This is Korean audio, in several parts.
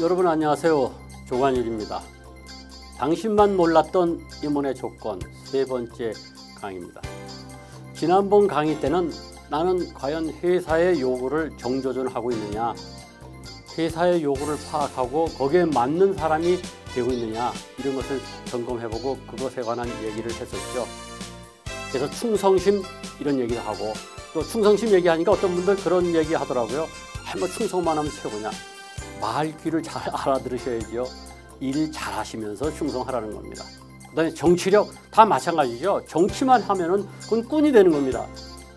여러분 안녕하세요. 조관일입니다. 당신만 몰랐던 임원의 조건 세 번째 강의입니다. 지난번 강의 때는 나는 과연 회사의 요구를 정조준하고 있느냐, 회사의 요구를 파악하고 거기에 맞는 사람이 되고 있느냐 이런 것을 점검해보고 그것에 관한 얘기를 했었죠. 그래서 충성심 이런 얘기도 하고 또 충성심 얘기하니까 어떤 분들 그런 얘기 하더라고요. 뭐 충성만 하면 최고냐. 말 귀를 잘 알아들으셔야죠. 일 잘하시면서 충성하라는 겁니다. 그다음에 정치력 다 마찬가지죠. 정치만 하면은 그건 꾼이 되는 겁니다.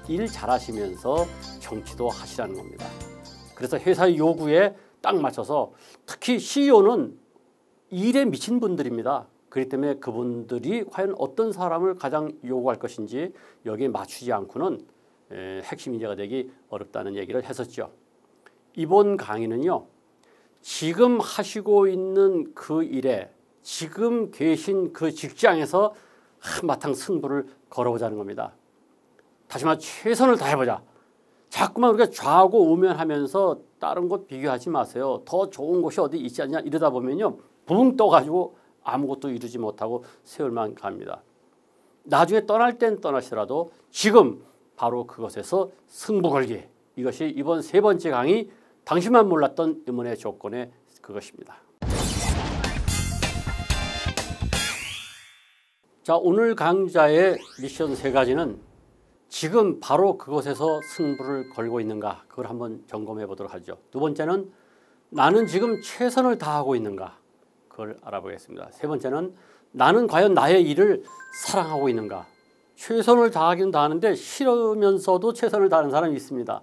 일 잘하시면서 정치도 하시라는 겁니다. 그래서 회사의 요구에 딱 맞춰서 특히 CEO는 일에 미친 분들입니다. 그렇기 때문에 그분들이 과연 어떤 사람을 가장 요구할 것인지 여기에 맞추지 않고는 핵심 인재가 되기 어렵다는 얘기를 했었죠. 이번 강의는요. 지금 하시고 있는 그 일에 지금 계신 그 직장에서 한바탕 승부를 걸어보자는 겁니다. 다시 말해 최선을 다해보자. 자꾸만 우리가 좌고 우면하면서 다른 곳 비교하지 마세요. 더 좋은 곳이 어디 있지 않냐 이러다 보면요. 붕 떠가지고 아무것도 이루지 못하고 세월만 갑니다. 나중에 떠날 땐 떠나시더라도 지금 바로 그것에서 승부 걸기. 이것이 이번 세 번째 강의 당신만 몰랐던 임원의 조건의 그것입니다. 자, 오늘 강좌의 미션 세 가지는 지금 바로 그곳에서 승부를 걸고 있는가 그걸 한번 점검해 보도록 하죠. 두 번째는 나는 지금 최선을 다하고 있는가 그걸 알아보겠습니다. 세 번째는 나는 과연 나의 일을 사랑하고 있는가. 최선을 다하기는 다하는데 싫으면서도 최선을 다하는 사람이 있습니다.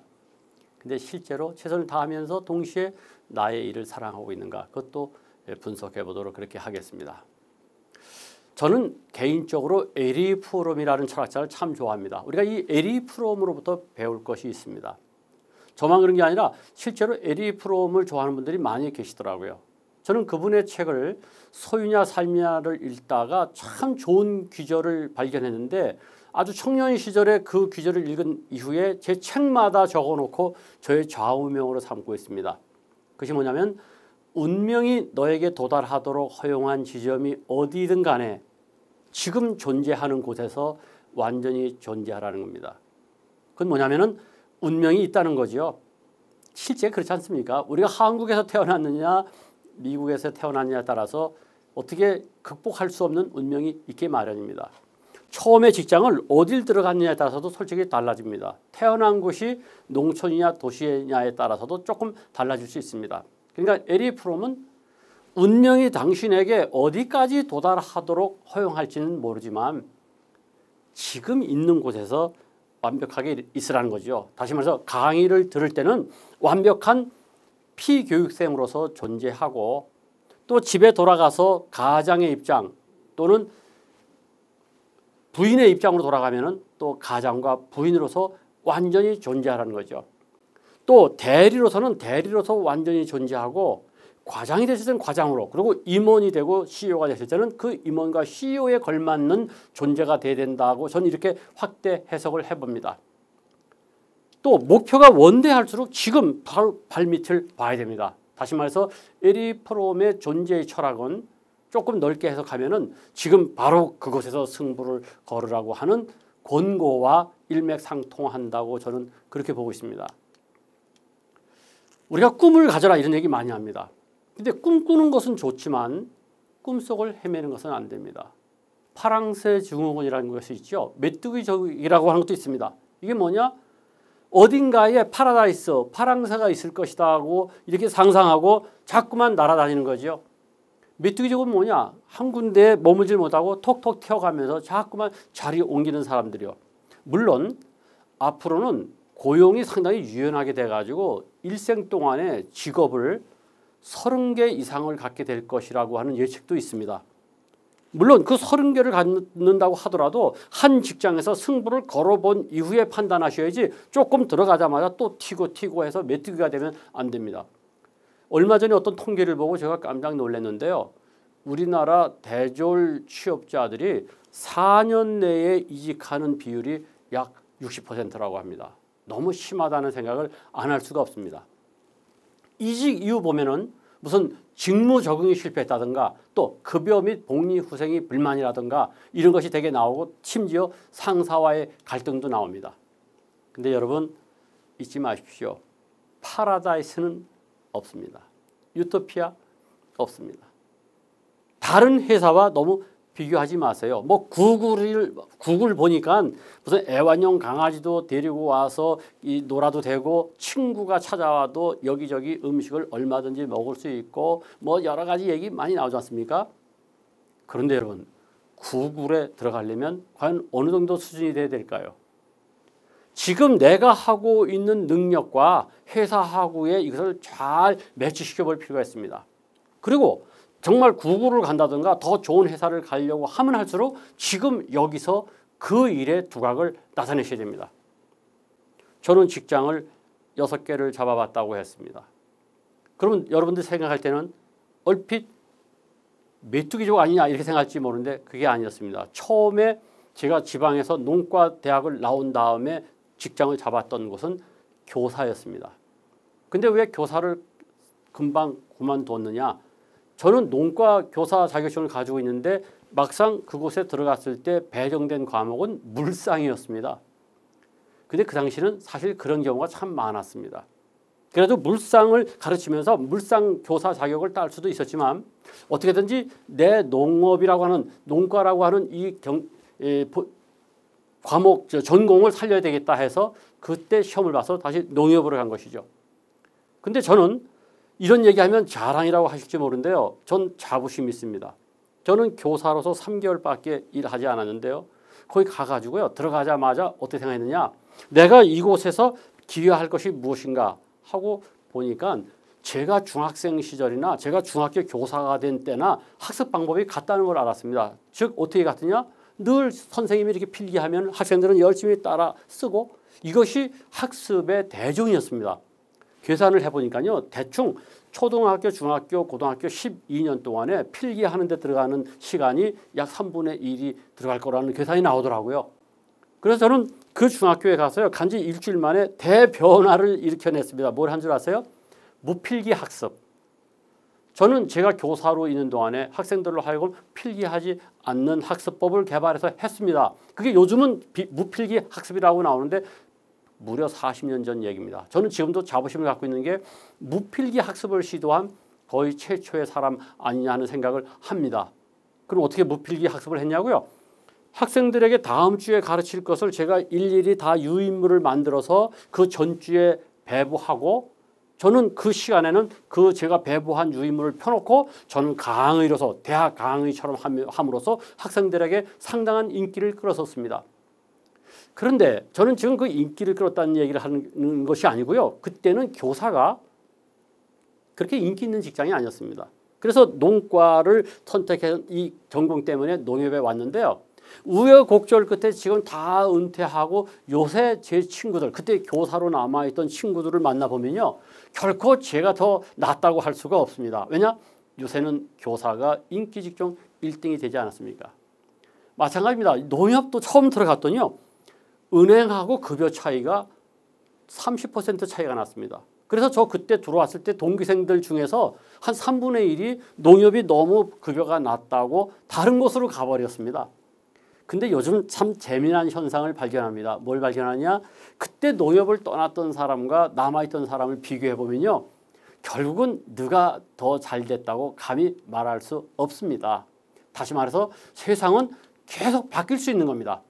근데 실제로 최선을 다하면서 동시에 나의 일을 사랑하고 있는가 그것도 분석해 보도록 그렇게 하겠습니다. 저는 개인적으로 에리 프롬이라는 철학자를 참 좋아합니다. 우리가 이 에리 프롬으로부터 배울 것이 있습니다. 저만 그런 게 아니라 실제로 에리 프롬을 좋아하는 분들이 많이 계시더라고요. 저는 그분의 책을 소유냐 삶이냐를 읽다가 참 좋은 귀절을 발견했는데 아주 청년 시절에 그 귀절을 읽은 이후에 제 책마다 적어놓고 저의 좌우명으로 삼고 있습니다. 그것이 뭐냐면 운명이 너에게 도달하도록 허용한 지점이 어디든 간에 지금 존재하는 곳에서 완전히 존재하라는 겁니다. 그건 뭐냐면은 운명이 있다는 거죠. 실제 그렇지 않습니까? 우리가 한국에서 태어났느냐 미국에서 태어났느냐에 따라서 어떻게 극복할 수 없는 운명이 있기 마련입니다. 처음에 직장을 어딜 들어갔느냐에 따라서도 솔직히 달라집니다. 태어난 곳이 농촌이냐 도시냐에 따라서도 조금 달라질 수 있습니다. 그러니까 에리 프롬은 운명이 당신에게 어디까지 도달하도록 허용할지는 모르지만 지금 있는 곳에서 완벽하게 있으라는 거죠. 다시 말해서 강의를 들을 때는 완벽한 피교육생으로서 존재하고 또 집에 돌아가서 가장의 입장 또는 부인의 입장으로 돌아가면은 또 가장과 부인으로서 완전히 존재하라는 거죠. 또 대리로서는 대리로서 완전히 존재하고 과장이 됐을 때는 과장으로 그리고 임원이 되고 CEO가 됐을 때는 그 임원과 CEO에 걸맞는 존재가 돼야 된다고 저는 이렇게 확대 해석을 해봅니다. 또 목표가 원대할수록 지금 바로 발밑을 봐야 됩니다. 다시 말해서 에리 프롬의 존재의 철학은 조금 넓게 해석하면은 지금 바로 그곳에서 승부를 걸으라고 하는 권고와 일맥상통한다고 저는 그렇게 보고 있습니다. 우리가 꿈을 가져라 이런 얘기 많이 합니다. 근데 꿈꾸는 것은 좋지만 꿈속을 헤매는 것은 안 됩니다. 파랑새 증후군이라는 것이 있죠. 메뚜기족이라고 하는 것도 있습니다. 이게 뭐냐? 어딘가에 파라다이스, 파랑새가 있을 것이다 하고 이렇게 상상하고 자꾸만 날아다니는 거죠. 메뚜기족은 뭐냐? 한 군데에 머물질 못하고 톡톡 튀어가면서 자꾸만 자리 옮기는 사람들이요. 물론 앞으로는 고용이 상당히 유연하게 돼가지고 일생 동안에 직업을 30개 이상을 갖게 될 것이라고 하는 예측도 있습니다. 물론 그 30개를 갖는다고 하더라도 한 직장에서 승부를 걸어본 이후에 판단하셔야지 조금 들어가자마자 또 튀고 해서 메뚜기가 되면 안 됩니다. 얼마 전에 어떤 통계를 보고 제가 깜짝 놀랐는데요. 우리나라 대졸 취업자들이 4년 내에 이직하는 비율이 약 60%라고 합니다. 너무 심하다는 생각을 안 할 수가 없습니다. 이직 이후 보면은 무슨 직무 적응이 실패했다든가 또 급여 및 복리 후생이 불만이라든가 이런 것이 되게 나오고 심지어 상사와의 갈등도 나옵니다. 근데 여러분 잊지 마십시오. 파라다이스는 없습니다. 유토피아 없습니다. 다른 회사와 너무 비교하지 마세요. 뭐 구글 보니까 무슨 애완용 강아지도 데리고 와서 놀아도 되고 친구가 찾아와도 여기저기 음식을 얼마든지 먹을 수 있고 뭐 여러 가지 얘기 많이 나오지 않습니까? 그런데 여러분 구글에 들어가려면 과연 어느 정도 수준이 돼야 될까요? 지금 내가 하고 있는 능력과 회사하고의 이것을 잘 매치시켜 볼 필요가 있습니다. 그리고 정말 구글을 간다든가 더 좋은 회사를 가려고 하면 할수록 지금 여기서 그 일의 두각을 나타내셔야 됩니다. 저는 직장을 6개를 잡아봤다고 했습니다. 그러면 여러분들 생각할 때는 얼핏 메뚜기족 아니냐 이렇게 생각할지 모르는데 그게 아니었습니다. 처음에 제가 지방에서 농과 대학을 나온 다음에 직장을 잡았던 곳은 교사였습니다. 근데 왜 교사를 금방 그만뒀느냐? 저는 농과 교사 자격증을 가지고 있는데 막상 그곳에 들어갔을 때 배정된 과목은 물상이었습니다. 근데 그 당시는 사실 그런 경우가 참 많았습니다. 그래도 물상을 가르치면서 물상 교사 자격을 딸 수도 있었지만 어떻게든지 내 농업이라고 하는 농과라고 하는 이 과목 전공을 살려야 되겠다 해서 그때 시험을 봐서 다시 농협으로 간 것이죠. 근데 저는 이런 얘기하면 자랑이라고 하실지 모르는데요. 전 자부심이 있습니다. 저는 교사로서 3개월밖에 일하지 않았는데요. 거기 가가지고요. 들어가자마자 어떻게 생각했느냐. 내가 이곳에서 기여할 것이 무엇인가 하고 보니까 제가 중학생 시절이나 제가 중학교 교사가 된 때나 학습 방법이 같다는 걸 알았습니다. 즉 어떻게 같으냐. 늘 선생님이 이렇게 필기하면 학생들은 열심히 따라 쓰고 이것이 학습의 대종이었습니다. 계산을 해보니까요. 대충 초등학교, 중학교, 고등학교 12년 동안에 필기하는 데 들어가는 시간이 약 3분의 1이 들어갈 거라는 계산이 나오더라고요. 그래서 저는 그 중학교에 가서요. 간지 일주일 만에 대변화를 일으켜냈습니다. 뭘 한 줄 아세요? 무필기 학습. 저는 제가 교사로 있는 동안에 학생들로 하여금 필기하지 않는 학습법을 개발해서 했습니다. 그게 요즘은 무필기 학습이라고 나오는데 무려 40년 전 얘기입니다. 저는 지금도 자부심을 갖고 있는 게 무필기 학습을 시도한 거의 최초의 사람 아니냐 하는 생각을 합니다. 그럼 어떻게 무필기 학습을 했냐고요? 학생들에게 다음 주에 가르칠 것을 제가 일일이 다 유인물을 만들어서 그 전주에 배부하고 저는 그 시간에는 그 제가 배부한 유인물을 펴놓고 저는 강의로서 대학 강의처럼 함으로써 학생들에게 상당한 인기를 끌었었습니다. 그런데 저는 지금 그 인기를 끌었다는 얘기를 하는 것이 아니고요. 그때는 교사가 그렇게 인기 있는 직장이 아니었습니다. 그래서 농과를 선택해서 이 전공 때문에 농협에 왔는데요. 우여곡절 끝에 지금 다 은퇴하고 요새 제 친구들 그때 교사로 남아있던 친구들을 만나보면요. 결코 제가 더 낫다고 할 수가 없습니다. 왜냐? 요새는 교사가 인기 직종 1등이 되지 않았습니까? 마찬가지입니다. 농협도 처음 들어갔더니요. 은행하고 급여 차이가 30% 차이가 났습니다. 그래서 저 그때 들어왔을 때 동기생들 중에서 한 3분의 1이 농협이 너무 급여가 낮다고 다른 곳으로 가버렸습니다. 근데 요즘 참 재미난 현상을 발견합니다. 뭘 발견하냐? 그때 농협을 떠났던 사람과 남아있던 사람을 비교해 보면요. 결국은 누가 더 잘 됐다고 감히 말할 수 없습니다. 다시 말해서 세상은 계속 바뀔 수 있는 겁니다.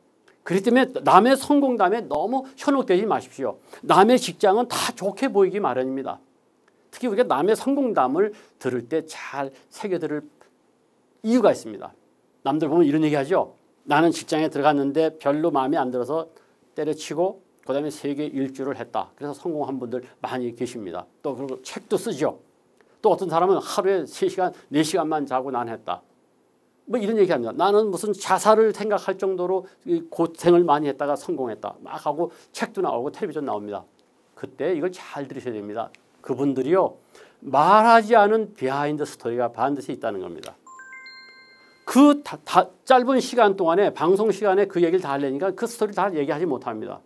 그렇기 때문에 남의 성공담에 너무 현혹되지 마십시오. 남의 직장은 다 좋게 보이기 마련입니다. 특히 우리가 남의 성공담을 들을 때 잘 새겨들을 이유가 있습니다. 남들 보면 이런 얘기 하죠. 나는 직장에 들어갔는데 별로 마음에 안 들어서 때려치고 그다음에 세계 일주를 했다. 그래서 성공한 분들 많이 계십니다. 또 그리고 책도 쓰죠. 또 어떤 사람은 하루에 3시간, 4시간만 자고 난 했다. 뭐 이런 얘기합니다. 나는 무슨 자살을 생각할 정도로 고생을 많이 했다가 성공했다. 막 하고 책도 나오고 텔레비전 나옵니다. 그때 이걸 잘 들으셔야 됩니다. 그분들이요. 말하지 않은 비하인드 스토리가 반드시 있다는 겁니다. 그 짧은 시간 동안에 방송 시간에 그 얘기를 다 하려니까 그 스토리 다 얘기하지 못합니다.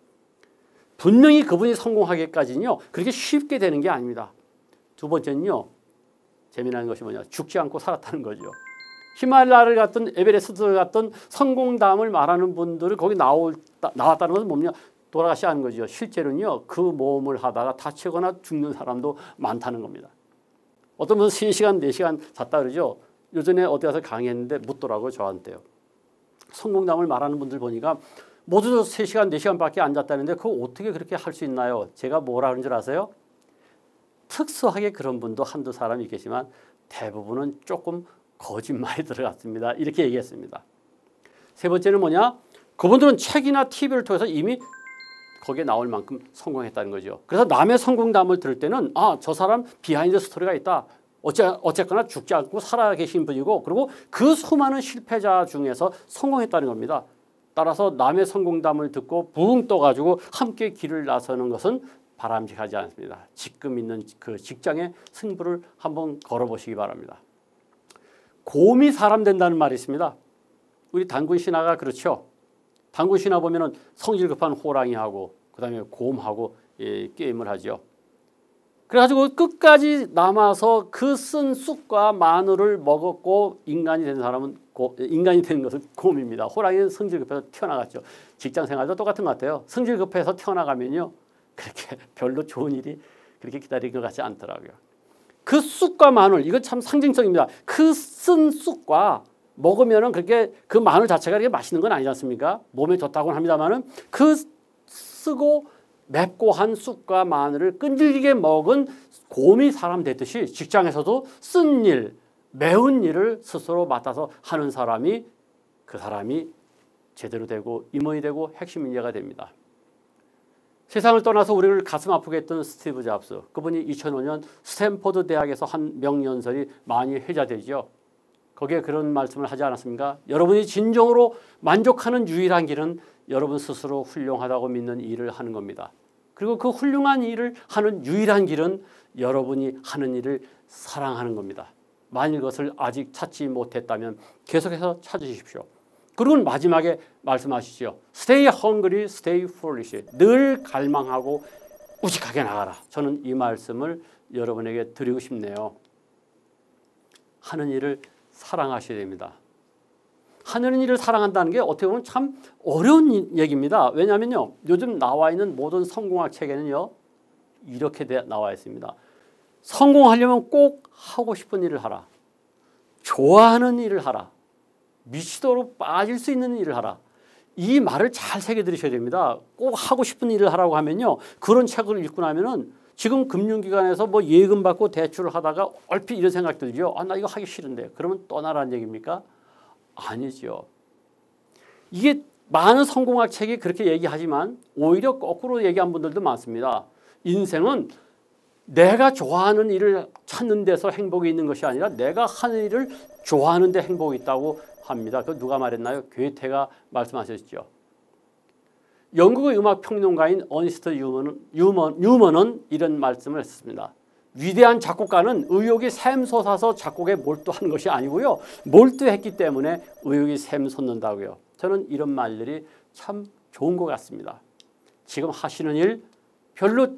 분명히 그분이 성공하기까지는요. 그렇게 쉽게 되는 게 아닙니다. 두 번째는요. 재미난 것이 뭐냐? 죽지 않고 살았다는 거죠. 히말라야를 갔던 에베레스트를 갔던 성공담을 말하는 분들이 거기 나왔다는 것은 뭡니까? 돌아가셔야 하는 거죠. 실제로는요, 그 모험을 하다가 다치거나 죽는 사람도 많다는 겁니다. 어떤 분은 3시간, 4시간 잤다 그러죠. 요전에 어디 가서 강의했는데 묻더라고요, 저한테요. 성공담을 말하는 분들 보니까 모두 3시간, 4시간밖에 안 잤다는데 그거 어떻게 그렇게 할 수 있나요? 제가 뭐라 그런 줄 아세요? 특수하게 그런 분도 한두 사람이 있겠지만 대부분은 조금 거짓말이 들어갔습니다. 이렇게 얘기했습니다. 세 번째는 뭐냐? 그분들은 책이나 TV를 통해서 이미 거기에 나올 만큼 성공했다는 거죠. 그래서 남의 성공담을 들을 때는 저 사람 비하인드 스토리가 있다. 어쨌거나 죽지 않고 살아계신 분이고 그리고 그 수많은 실패자 중에서 성공했다는 겁니다. 따라서 남의 성공담을 듣고 붕 떠가지고 함께 길을 나서는 것은 바람직하지 않습니다. 지금 있는 그 직장의 승부를 한번 걸어보시기 바랍니다. 곰이 사람 된다는 말이 있습니다. 우리 단군 신화가 그렇죠. 단군 신화 보면은 성질 급한 호랑이하고 그다음에 곰하고 게임을 하죠. 그래가지고 끝까지 남아서 그 쓴 쑥과 마늘을 먹었고 인간이 된 사람은 인간이 된 것은 곰입니다. 호랑이는 성질 급해서 튀어나갔죠. 직장 생활도 똑같은 것 같아요. 성질 급해서 튀어나가면요. 그렇게 별로 좋은 일이 그렇게 기다리는 것 같지 않더라고요. 그 쑥과 마늘 이건 참 상징적입니다. 그 쓴 쑥과 먹으면은 그렇게 그 마늘 자체가 그렇게 맛있는 건 아니지 않습니까? 몸에 좋다고는 합니다만은 그 쓰고 맵고 한 쑥과 마늘을 끈질기게 먹은 곰이 사람 됐듯이 직장에서도 쓴 일, 매운 일을 스스로 맡아서 하는 사람이 그 사람이 제대로 되고 임원이 되고 핵심 인재가 됩니다. 세상을 떠나서 우리를 가슴 아프게 했던 스티브 잡스, 그분이 2005년 스탠포드 대학에서 한 명연설이 많이 회자되죠. 거기에 그런 말씀을 하지 않았습니까? 여러분이 진정으로 만족하는 유일한 길은 여러분 스스로 훌륭하다고 믿는 일을 하는 겁니다. 그리고 그 훌륭한 일을 하는 유일한 길은 여러분이 하는 일을 사랑하는 겁니다. 만일 그것을 아직 찾지 못했다면 계속해서 찾으십시오. 그리고 마지막에 말씀하시죠. Stay hungry, stay foolish. 늘 갈망하고 우직하게 나가라. 저는 이 말씀을 여러분에게 드리고 싶네요. 하는 일을 사랑하셔야 됩니다. 하는 일을 사랑한다는 게 어떻게 보면 참 어려운 얘기입니다. 왜냐하면요. 요즘 나와 있는 모든 성공학 책에는요. 이렇게 나와 있습니다. 성공하려면 꼭 하고 싶은 일을 하라. 좋아하는 일을 하라. 미치도록 빠질 수 있는 일을 하라. 이 말을 잘 새겨 들으셔야 됩니다. 꼭 하고 싶은 일을 하라고 하면요. 그런 책을 읽고 나면은 지금 금융기관에서 뭐 예금 받고 대출을 하다가 얼핏 이런 생각 들죠. 나 이거 하기 싫은데. 그러면 떠나라는 얘기입니까? 아니죠. 이게 많은 성공학 책이 그렇게 얘기하지만 오히려 거꾸로 얘기한 분들도 많습니다. 인생은 내가 좋아하는 일을 찾는 데서 행복이 있는 것이 아니라 내가 하는 일을 좋아하는 데 행복이 있다고 합니다. 그 누가 말했나요? 괴테가 말씀하셨죠. 영국의 음악평론가인 어니스트 유먼은 이런 말씀을 했습니다. 위대한 작곡가는 의욕이 샘솟아서 작곡에 몰두하는 것이 아니고요. 몰두했기 때문에 의욕이 샘솟는다고요. 저는 이런 말들이 참 좋은 것 같습니다. 지금 하시는 일 별로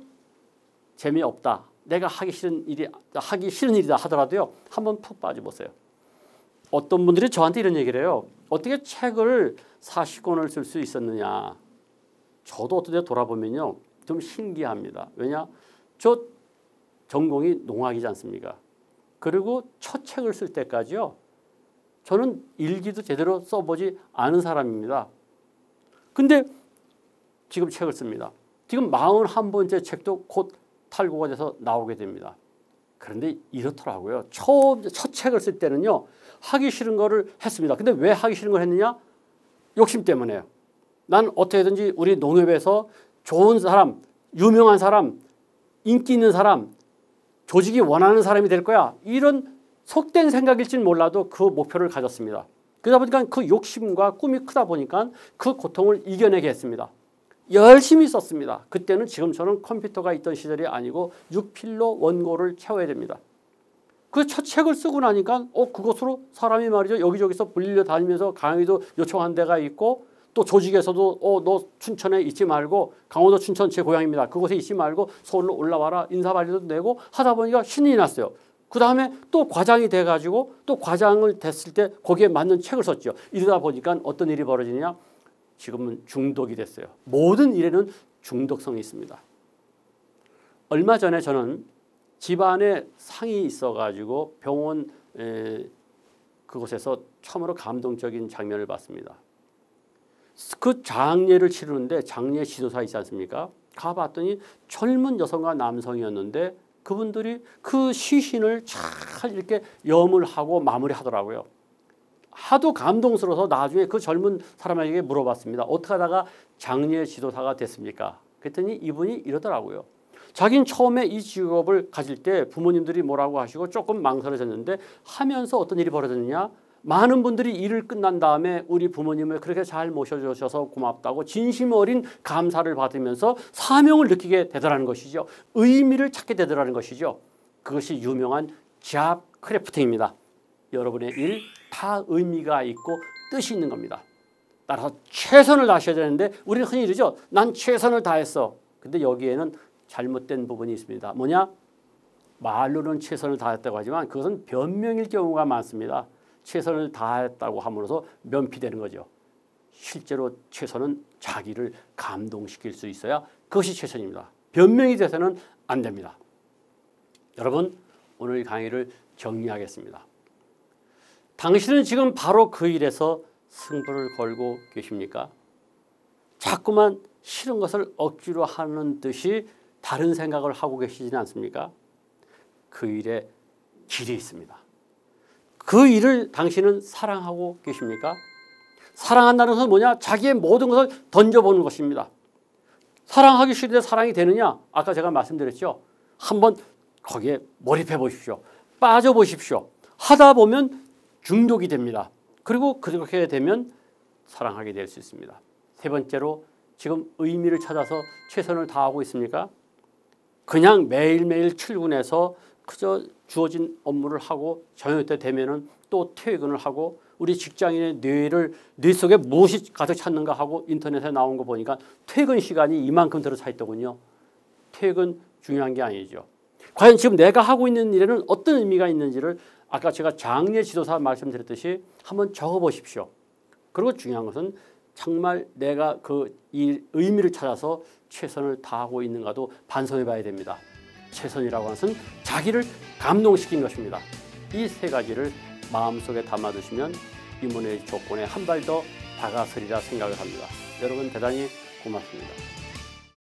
재미없다. 내가 하기 싫은 일이다 하더라도요. 한번 푹 빠져보세요. 어떤 분들이 저한테 이런 얘기를 해요. 어떻게 책을 40권을 쓸 수 있었느냐. 저도 어떻게 돌아보면요. 좀 신기합니다. 왜냐? 저 전공이 농학이지 않습니까? 그리고 첫 책을 쓸 때까지요. 저는 일기도 제대로 써보지 않은 사람입니다. 근데 지금 책을 씁니다. 지금 41번째 책도 곧 탈고가 돼서 나오게 됩니다. 그런데 이렇더라고요. 첫 책을 쓸 때는요. 하기 싫은 거를 했습니다. 근데 왜 하기 싫은 걸 했느냐? 욕심 때문에요. 난 어떻게든지 우리 농협에서 좋은 사람, 유명한 사람, 인기 있는 사람, 조직이 원하는 사람이 될 거야. 이런 속된 생각일지는 몰라도 그 목표를 가졌습니다. 그러다 보니까 그 욕심과 꿈이 크다 보니까 그 고통을 이겨내게 했습니다. 열심히 썼습니다. 그때는 지금처럼 컴퓨터가 있던 시절이 아니고 6필로 원고를 채워야 됩니다. 그 첫 책을 쓰고 나니까 그것으로 사람이 말이죠. 여기저기서 불려 다니면서 강의도 요청한 데가 있고 또 조직에서도 너 춘천에 있지 말고 강원도 춘천 제 고향입니다. 그곳에 있지 말고 서울로 올라와라 인사 발리도 내고 하다 보니까 신이 났어요. 그 다음에 또 과장이 돼가지고 또 과장을 됐을 때 거기에 맞는 책을 썼죠. 이러다 보니까 어떤 일이 벌어지냐? 지금은 중독이 됐어요. 모든 일에는 중독성이 있습니다. 얼마 전에 저는 집안에 상이 있어가지고 병원 그곳에서 처음으로 감동적인 장면을 봤습니다. 그 장례를 치르는데 장례 지도사 있지 않습니까? 가봤더니 젊은 여성과 남성이었는데 그분들이 그 시신을 잘 이렇게 염을 하고 마무리하더라고요. 하도 감동스러워서 나중에 그 젊은 사람에게 물어봤습니다. 어떻게 하다가 장례 지도사가 됐습니까? 그랬더니 이분이 이러더라고요. 자기는 처음에 이 직업을 가질 때 부모님들이 뭐라고 하시고 조금 망설여졌는데 하면서 어떤 일이 벌어졌느냐? 많은 분들이 일을 끝난 다음에 우리 부모님을 그렇게 잘 모셔주셔서 고맙다고 진심 어린 감사를 받으면서 사명을 느끼게 되더라는 것이죠. 의미를 찾게 되더라는 것이죠. 그것이 유명한 잡 크래프팅입니다. 여러분의 일 다 의미가 있고 뜻이 있는 겁니다. 따라서 최선을 다하셔야 되는데 우리는 흔히 이러죠. 난 최선을 다했어. 근데 여기에는 잘못된 부분이 있습니다. 뭐냐? 말로는 최선을 다했다고 하지만 그것은 변명일 경우가 많습니다. 최선을 다했다고 함으로써 면피되는 거죠. 실제로 최선은 자기를 감동시킬 수 있어야 그것이 최선입니다. 변명이 돼서는 안 됩니다. 여러분, 오늘 강의를 정리하겠습니다. 당신은 지금 바로 그 일에서 승부를 걸고 계십니까? 자꾸만 싫은 것을 억지로 하는 듯이 다른 생각을 하고 계시지는 않습니까? 그 일에 길이 있습니다. 그 일을 당신은 사랑하고 계십니까? 사랑한다는 것은 뭐냐? 자기의 모든 것을 던져보는 것입니다. 사랑하기 싫은데 사랑이 되느냐? 아까 제가 말씀드렸죠. 한번 거기에 몰입해 보십시오. 빠져 보십시오. 하다 보면 중독이 됩니다. 그리고 그렇게 되면 사랑하게 될 수 있습니다. 세 번째로 지금 의미를 찾아서 최선을 다하고 있습니까? 그냥 매일매일 출근해서 그저 주어진 업무를 하고 저녁 때 되면은 또 퇴근을 하고 우리 직장인의 뇌 속에 무엇이 가득 찼는가 하고 인터넷에 나온 거 보니까 퇴근 시간이 이만큼 들어차 있더군요. 퇴근 중요한 게 아니죠. 과연 지금 내가 하고 있는 일에는 어떤 의미가 있는지를 아까 제가 장례 지도사 말씀드렸듯이 한번 적어보십시오. 그리고 중요한 것은 정말 내가 그 이 의미를 찾아서 최선을 다하고 있는가도 반성해 봐야 됩니다. 최선이라고 하는 것은 자기를 감동시킨 것입니다. 이 세 가지를 마음속에 담아두시면 이문의 조건에 한 발 더 다가서리라 생각을 합니다. 여러분 대단히 고맙습니다.